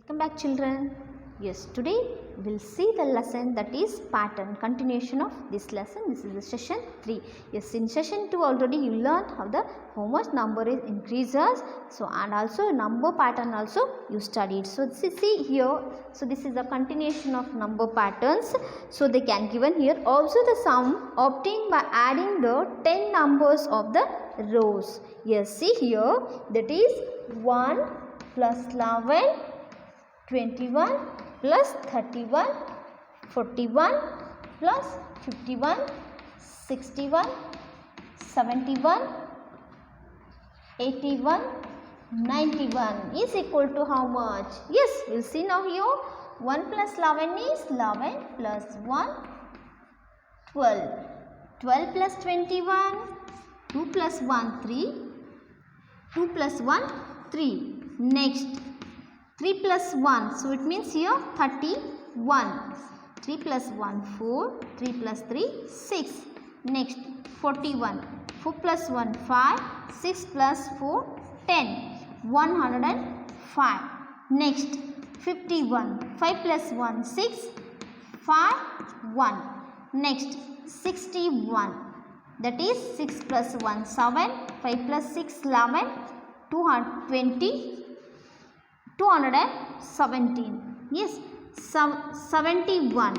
Welcome back, children. Yes, today we'll see the lesson that is pattern, continuation of this lesson. This is the session 3. Yes, in session 2 already you learned how much number is increases. So and also number pattern also you studied. So see here. So this is the continuation of number patterns. So they can given here. Also the sum obtained by adding the 10 numbers of the rows. Yes, see here, that is 1 plus 11 21 plus 31 41 plus 51 61 71 81 91 is equal to how much? Yes, we'll see now here. 1 plus 11 is 11 plus 1 12. 12 plus 21, 2 plus 1 3, 2 plus 1 3. Next 3 plus 1, so it means here 31. 3 plus 1 4, 3 plus 3 6. Next 41. 4 plus 1 5, 6 plus 4 10. 105. Next 51. 5 plus 1 6, 5 1. Next 61. That is 6 plus 1 7, 5 plus 6 11, 220. 217. Yes, 71.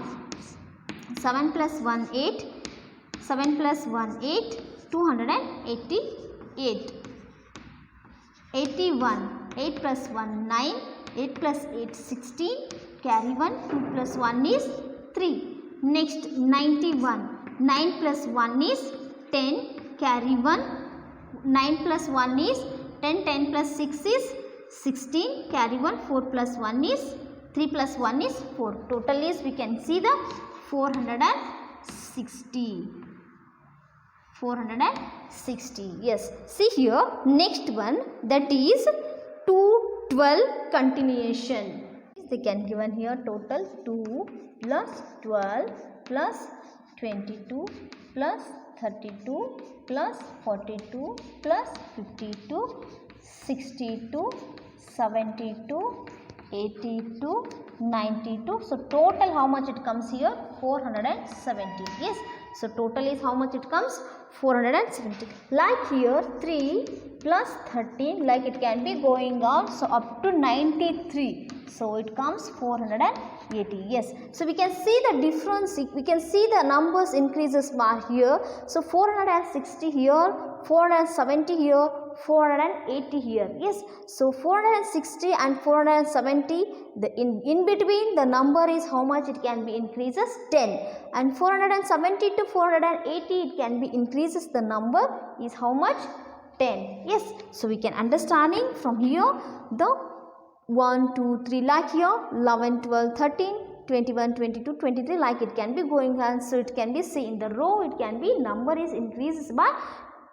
7 plus 1 8, 7 plus 1 8, 288. 81. 8 plus 1 9, 8 plus 8 16, carry 1, 2 plus 1 is 3. Next 91. 9 plus 1 is 10, carry 1, 9 plus 1 is 10, 10 plus 6 is 16, carry 1, 4 plus 1 is 3 plus 1 is 4. Total is, we can see the 460. 460. Yes. See here, next one, that is 212 continuation. They can given here total 2 plus 12 plus 22 plus 32 plus 42 plus 52 62 72 82 92. So total how much it comes here? 470. Yes, so total is how much it comes? 470. Like here 3 plus 13, like it can be going on, so up to 93, so it comes 480. Yes, so we can see the difference, we can see the numbers increases here. So 460 here, 470 here, 480 here. Yes, so 460 and 470, the in between the number is how much it can be increases? 10. And 470 to 480 it can be increases, the number is how much? 10. Yes, so we can understanding from here the 1 2 3 like here 11 12 13 21 22 23, like it can be going on, so it can be see in the row, it can be number is increases by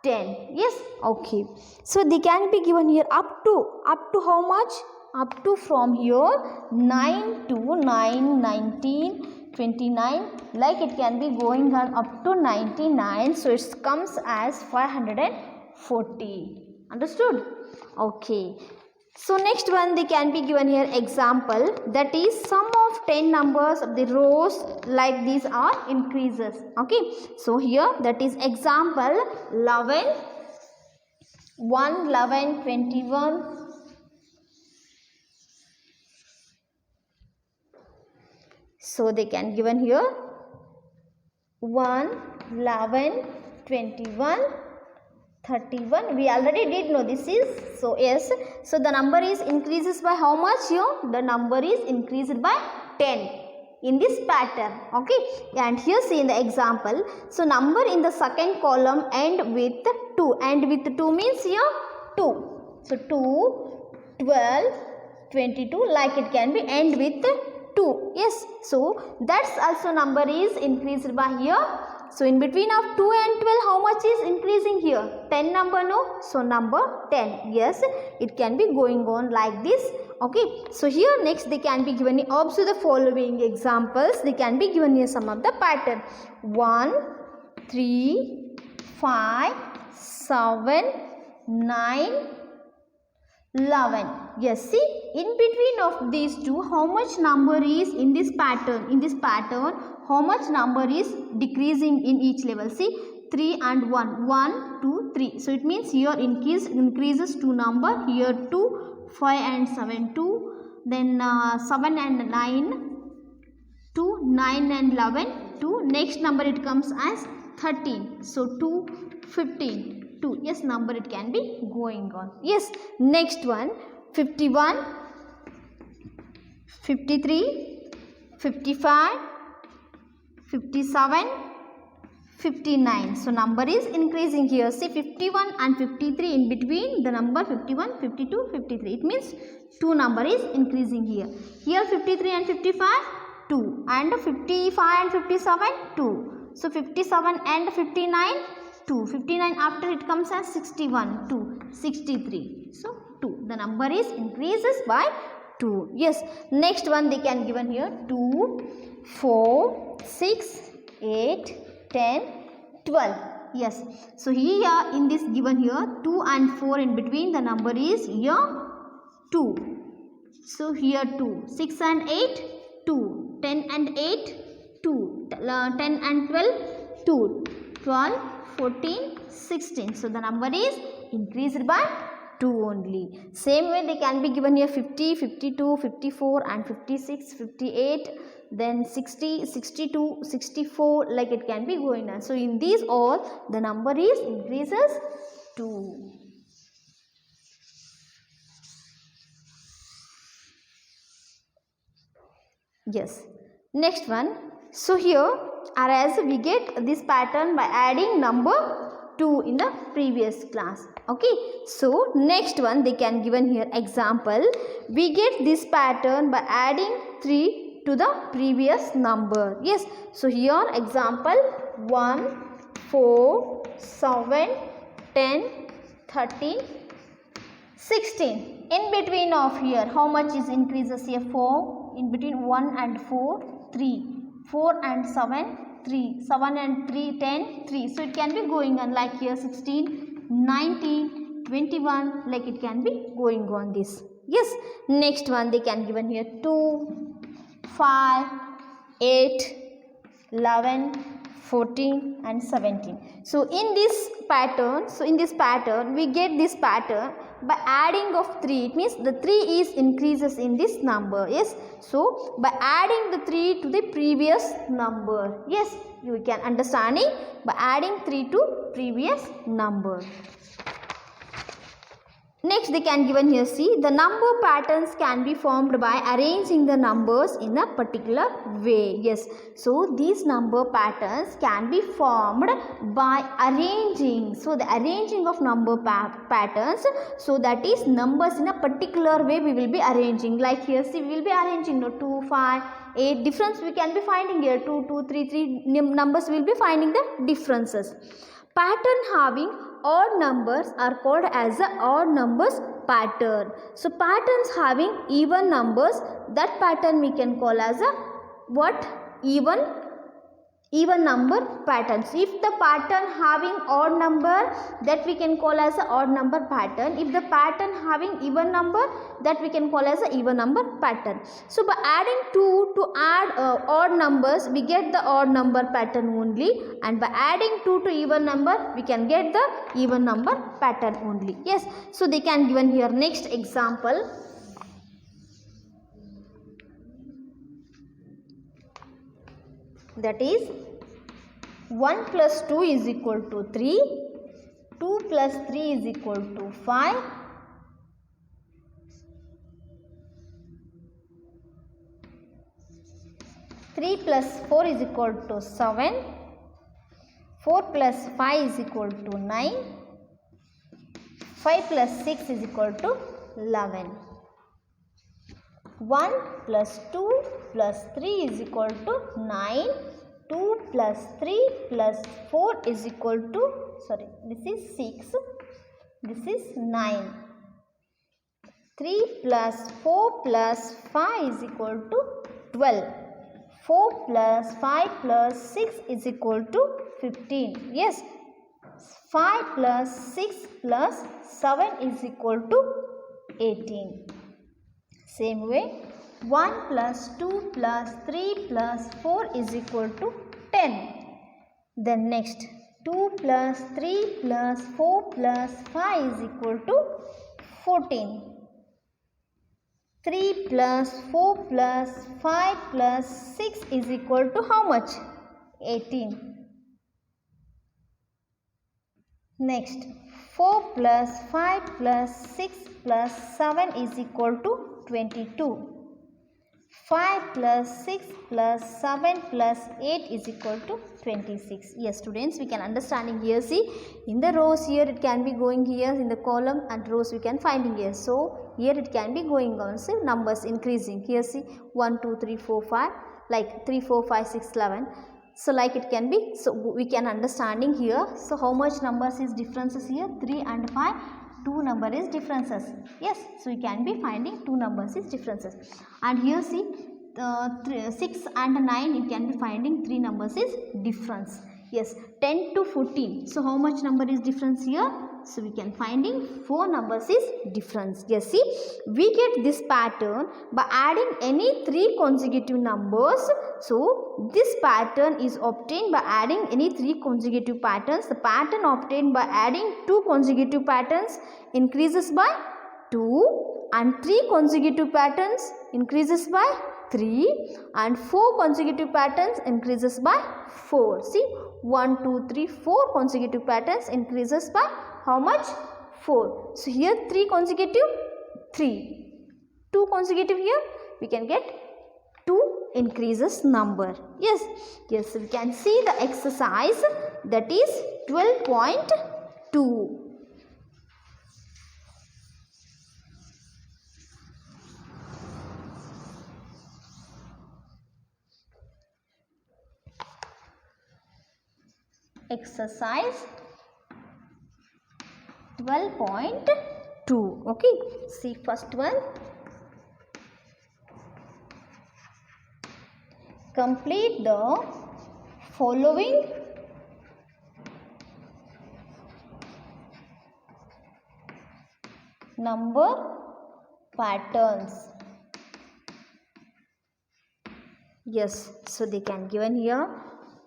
10. Yes, okay, so they can be given here up to how much? Up to from here 9 to 9 19 29, like it can be going on up to 99, so it comes as 540. Understood? Okay, so next one, they can be given here example, that is sum of 10 numbers of the rows like these are increases. Okay, so here that is example 11 1 11 21. So they can given here 1 11 21 31. We already did know this is, so yes, so the number is increases by how much here? The number is increased by 10 in this pattern. Okay, and here see in the example, so number in the second column end with 2, and with 2 means here 2, so 2 12 22, like it can be end with 2. Yes, so that's also number is increased by here. So in between of 2 and 12, how much is increasing here? 10 number, no? So number 10. Yes, it can be going on like this. Okay, so here next they can be given, observe the following examples. They can be given here some of the pattern. 1 3 5 7 9 11. Yes, see, in between of these two, how much number is in this pattern? In this pattern, how much number is decreasing in each level? See, 3 and 1. 1, 2, 3. So it means here increases 2 number. Here 2, 5 and 7, 2. Then 7 and 9, 2, 9 and 11, 2. Next number it comes as 13. So 2, 15, 2. Yes, number it can be going on. Yes, next one, 51, 53, 55, 57, 59. So number is increasing here. See, 51 and 53, in between the number 51, 52, 53. It means 2 number is increasing here. Here 53 and 55, 2. And 55 and 57, 2. So 57 and 59, 2. 59 after it comes as 61, 2. 63. So 2. The number is increases by 2. Yes. Next one they can given here 2, 4, 6, 8, 10, 12. Yes. So here in this given here 2 and 4, in between the number is here 2. So here 2. 6 and 8, 2. 10 and 8, 2. 10 and 12, 2. 12, 14, 16. So the number is increased by 2 only. Same way they can be given here 50, 52, 54 and 56, 58. Then 60, 62, 64, like it can be going on. So in these all the number is increases 2. Yes. Next one. So here as we get this pattern by adding number 2 in the previous class. Okay. So next one they can given here example. We get this pattern by adding 3 to the previous number. Yes. So here example 1, 4, 7, 10, 13, 16. In between of here how much is increases here? 4. In between 1 and 4, 3. 4 and 7, 3. 7 and 3, 10, 3. So it can be going on like here 16, 19, 21, like it can be going on this. Yes. Next one they can given here 2, 5, 8, 11, 14 and 17. So in this pattern, we get this pattern by adding of 3. It means the 3 is increases in this number. Yes. So by adding the 3 to the previous number. Yes. You can understanding by adding 3 to previous number. Next they can given here, see, the number patterns can be formed by arranging the numbers in a particular way. Yes. So these number patterns can be formed by arranging. So the arranging of number patterns. So that is numbers in a particular way we will be arranging. Like here, see, we will be arranging 2, 5, 8. Difference we can be finding here. 2, 2, 3, 3 numbers we will be finding the differences. Pattern having odd numbers are called as the odd numbers pattern. So patterns having even numbers, that pattern we can call as a what? Even number patterns. If the pattern having odd number, that we can call as a odd number pattern. If the pattern having even number, that we can call as a even number pattern. So by adding 2 to add odd numbers, we get the odd number pattern only, and by adding 2 to even number, we can get the even number pattern only. Yes. So they can given here next example. That is 1 plus 2 is equal to 3, 2 plus 3 is equal to 5, 3 plus 4 is equal to 7, 4 plus 5 is equal to 9, 5 plus 6 is equal to 11. 1 plus 2 plus 3 is equal to 9. 2 plus 3 plus 4 is equal to, this is 6. This is 9. 3 plus 4 plus 5 is equal to 12. 4 plus 5 plus 6 is equal to 15. Yes. 5 plus 6 plus 7 is equal to 18. Same way, 1 plus 2 plus 3 plus 4 is equal to 10. Then next, 2 plus 3 plus 4 plus 5 is equal to 14. 3 plus 4 plus 5 plus 6 is equal to how much? 18. Next, 4 plus 5 plus 6 plus 7 is equal to 22. 5 plus 6 plus 7 plus 8 is equal to 26. Yes, students, we can understanding here. See, in the rows here it can be going here, in the column and rows we can finding here. So here it can be going on. So numbers increasing. Here see 1, 2, 3, 4, 5, like 3, 4, 5, 6, 11. So like it can be. So we can understanding here. So how much numbers is differences here? 3 and 5. 2 number is differences. Yes, so we can be finding 2 numbers is differences. And here see 6 and 9 you can be finding 3 numbers is difference. Yes, 10 to 14. So how much number is difference here? So we can finding 4 numbers is difference. Yes, see, we get this pattern by adding any 3 consecutive numbers. So this pattern is obtained by adding any 3 consecutive patterns. The pattern obtained by adding 2 consecutive patterns increases by 2, and 3 consecutive patterns increases by 3, and 4 consecutive patterns increases by 4. See, 1, 2, 3, 4 consecutive patterns increases by how much? 4. So here 3 consecutive, 3. 2 consecutive here, we can get 2 increases number. Yes, yes, we can see the exercise, that is 12.2. Exercise 12.2. okay, see first one. Complete the following number patterns. Yes, so they can given here.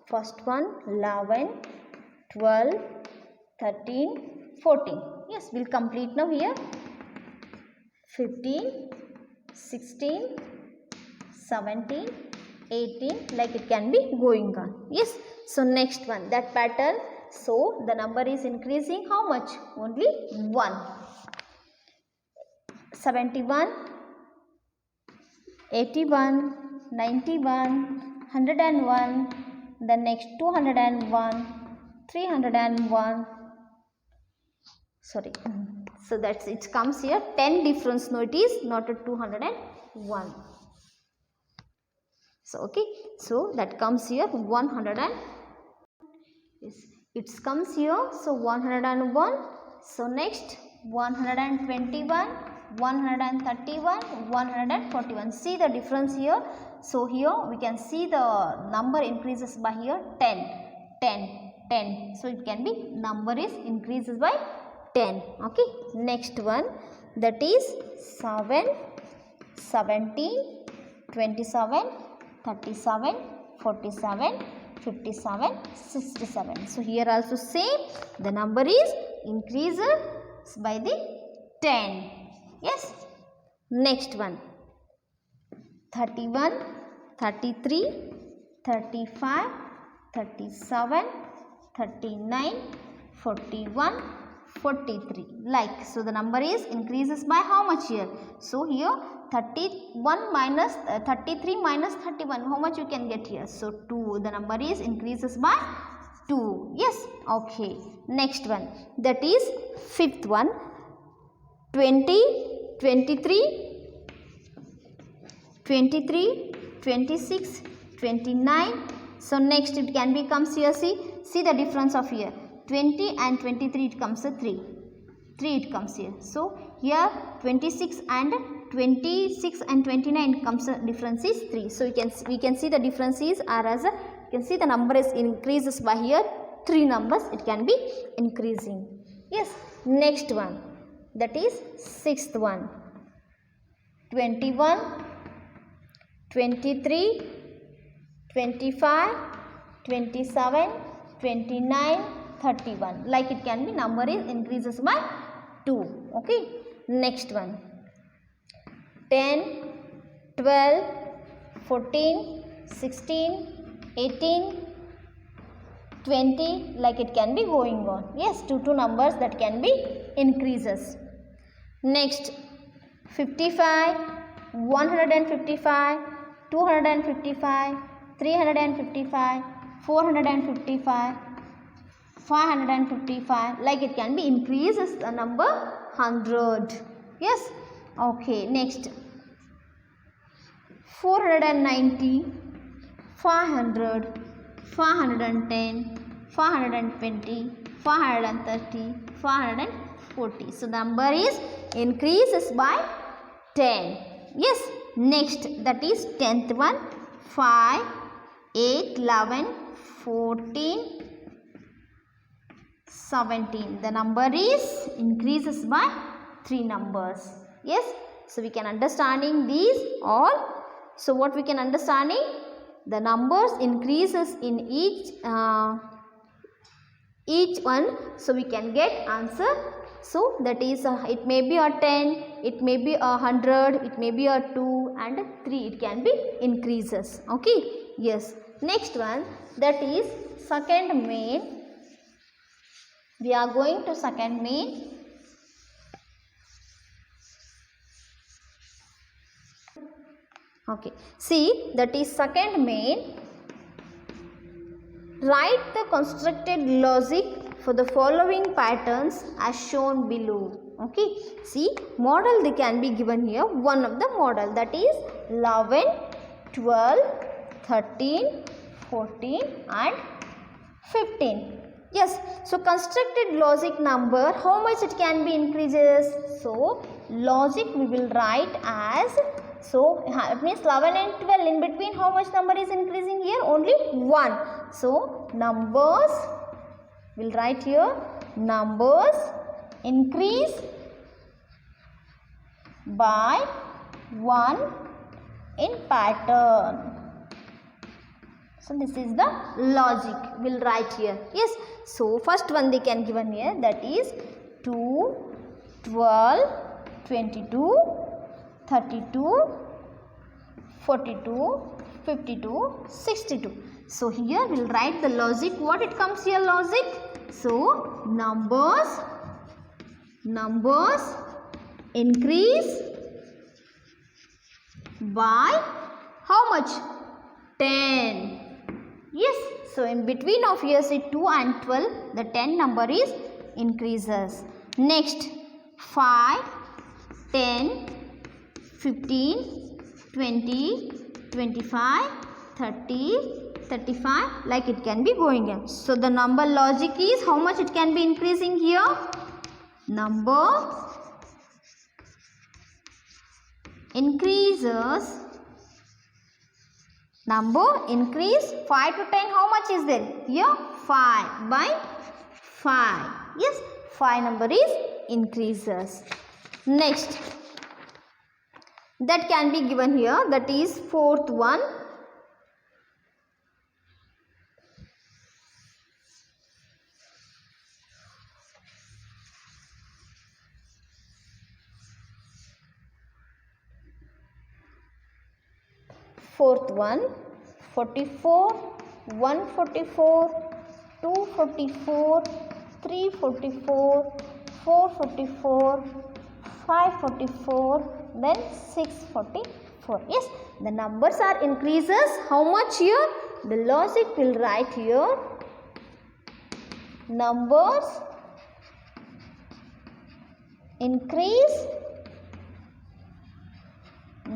First one 11, 12, 13, 14. Yes, we'll complete now here. 15, 16, 17, 18, like it can be going on. Yes, so next one, that pattern. So the number is increasing how much? Only 1. 71, 81, 91, 101, the next 201, 301. Sorry, so that's it comes here 10 difference. No, it is not a 201. So okay, so that comes here 100 and yes, it comes here. So 101. So next 121, 131, 141. See the difference here. So here we can see the number increases by here 10, 10, 10. So it can be number is increases by 10. Okay, next one, that is 7, 17, 27, 37, 47, 57, 67. So here also same, the number is increases by the 10. Yes, next one 31, 33, 35, 37, 39, 41, 43, like. So the number is increases by how much here? So here 31 minus 33 minus 31, how much you can get here? So 2, the number is increases by 2. Yes, okay, next one, that is fifth one, 20, 23, 23, 26, 29. So next it can be comes here. See the difference of here 20 and 23, it comes a 3 it comes here. So here 26 and 29 comes a difference is 3. So we can see the differences are as a, you can see the number is increases by here 3 numbers, it can be increasing. Yes, next one, that is sixth one, 21, 23, 25, 27, 29, 31. Like it can be number is increases by 2. Okay. Next one. 10, 12, 14, 16, 18, 20. Like it can be going on. Yes, two numbers that can be increases. Next. 55, 155, 255, 355, 455, 555. Like it can be increases the number 100. Yes. Okay. Next. 490, 500, 510, 520, 530, 540. So the number is increases by 10. Yes. Next, that is 10th one. 5, 8, 11, 14, 17. The number is increases by 3 numbers. Yes. So we can understanding these all. So what we can understanding? The numbers increases in each one. So we can get answer. So that is it may be a 10, it may be a 100, it may be a 2 and 3. It can be increases. Okay. Yes. Next one, that is second main. We are going to second main. Okay. See, that is second main. Write the constructed logic for the following patterns as shown below. Okay. See, model they can be given here. One of the model, that is 11, 12, 13, 14 and 15. Yes. So constructed logic number, how much it can be increases? So logic we will write as, so it means 11 and 12, in between how much number is increasing here? Only 1. So numbers, we'll write here, numbers increase by 1 in pattern. So this is the logic we'll write here. Yes. So first one they can given here, that is 2, 12, 22, 32, 42, 52, 62. So here we'll write the logic. What it comes here logic? So numbers increase by how much? 10. Yes. So in between of here say 2 and 12, the 10 number is increases. Next 5, 10, 15, 20, 25, 30, 35, like it can be going in. So the number logic is how much it can be increasing here? Number increases. Number increase 5 to 10, how much is there? Here 5 by 5. Yes, 5 number is increases. Next, that can be given here, that is fourth one. Fourth one, 44, 144, 244, 344, 444, 544, then 644. Yes, the numbers are increases. How much here? The logic will write here. Numbers increase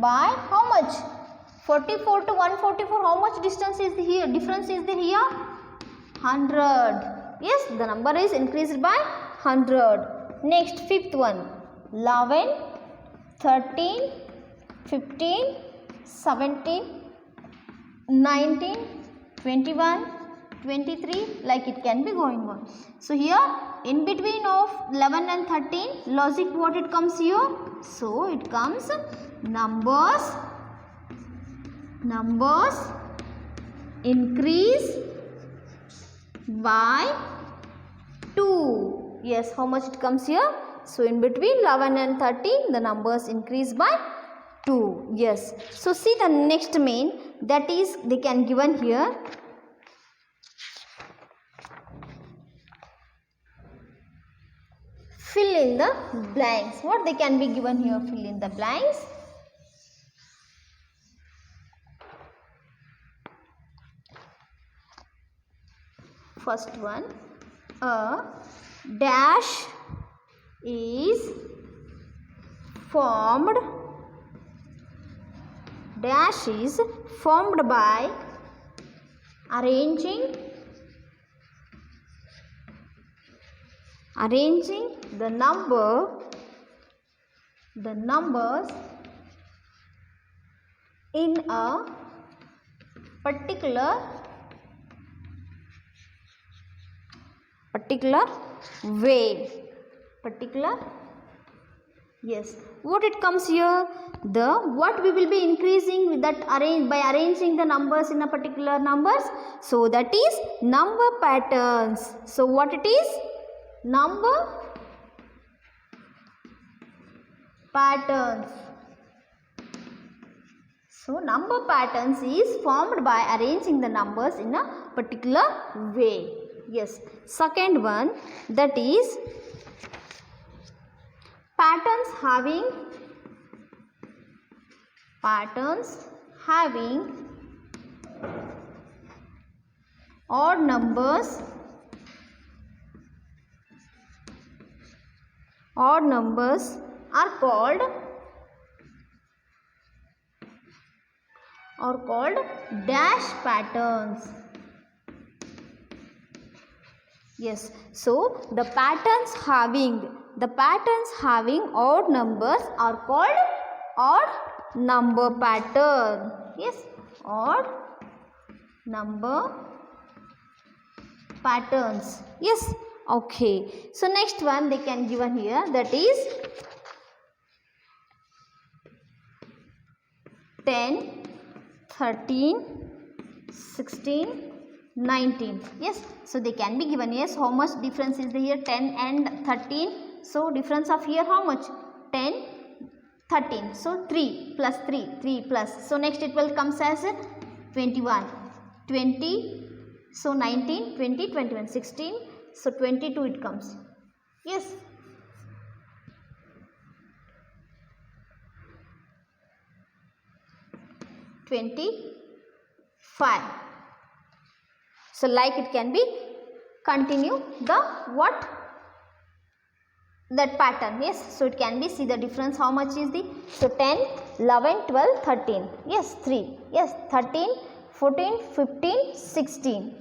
by how much? 44 to 144, how much distance is here? Difference is there here? 100. Yes, the number is increased by 100. Next, fifth one. 11, 13, 15, 17, 19, 21, 23, like it can be going on. So here in between of 11 and 13, logic what it comes here? So it comes numbers increase by 2. Yes, how much it comes here? So in between 11 and 13, the numbers increase by 2. Yes. So see the next main, that is they can given here. Fill in the blanks. What they can be given here? Fill in the blanks. First one, a dash is formed by arranging the numbers in a particular way. Yes, what it comes here? The what we will be increasing with that by arranging the numbers in a particular numbers. So that is number patterns. So what it is? Number patterns. So number patterns is formed by arranging the numbers in a particular way. Yes. Second one, that is patterns having odd numbers are called dash patterns. Yes, so the patterns having odd numbers are called odd number pattern. Yes, odd number patterns. Yes, okay. So next one they can given here, that is 10, 13, 16, 19. Yes, so they can be given. Yes, how much difference is there here? 10 and 13. So difference of here how much? 10, 13. So 3 plus 3 plus. So next it will comes as 21, 20. So 19, 20, 21, 16. So 22 it comes. Yes. $25. So like it can be continue the what? That pattern. Yes. So it can be see the difference how much is the. So 10, 11, 12, 13. Yes, 3. Yes, 13, 14, 15, 16,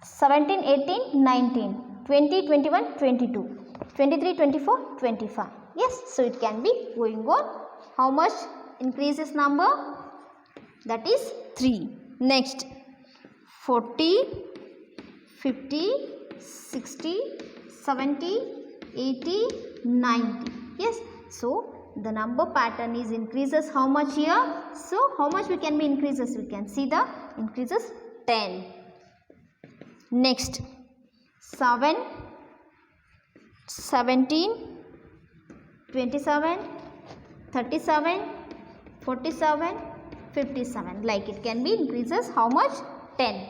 17, 18, 19, 20, 21, 22, 23, 24, 25. Yes. So it can be going on. How much increases number? That is 3. Next 40, 50, 60, 70, 80, 90. Yes. So the number pattern is increases how much here? So how much we can be increases? We can see the increases 10. Next 7, 17, 27, 37, 47, 57. Like it can be increases how much? 10.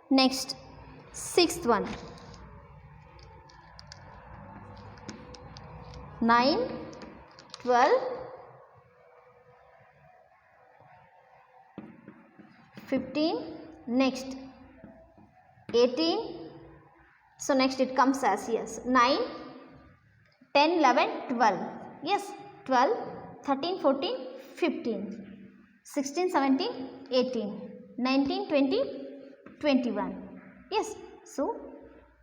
Next, sixth one. 9, 12, 15. Next, 18. So next it comes as yes. 9, 10, 11, 12. Yes, 12, 13, 14, 15. 16, 17, 18, 19, 20, 21. Yes, so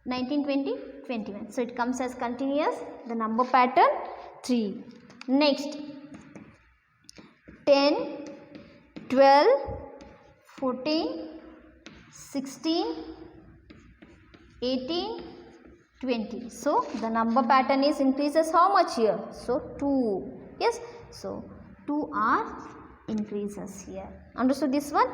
19, 20, 21. So it comes as continuous, the number pattern 3. Next 10, 12, 14, 16, 18, 20. So the number pattern is increases how much here? So 2. Yes. So 2 are increases here. Understood this one?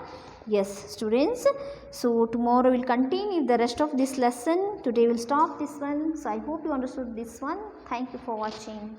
Yes, students. So tomorrow we'll continue the rest of this lesson. Today we'll stop this one. So I hope you understood this one. Thank you for watching.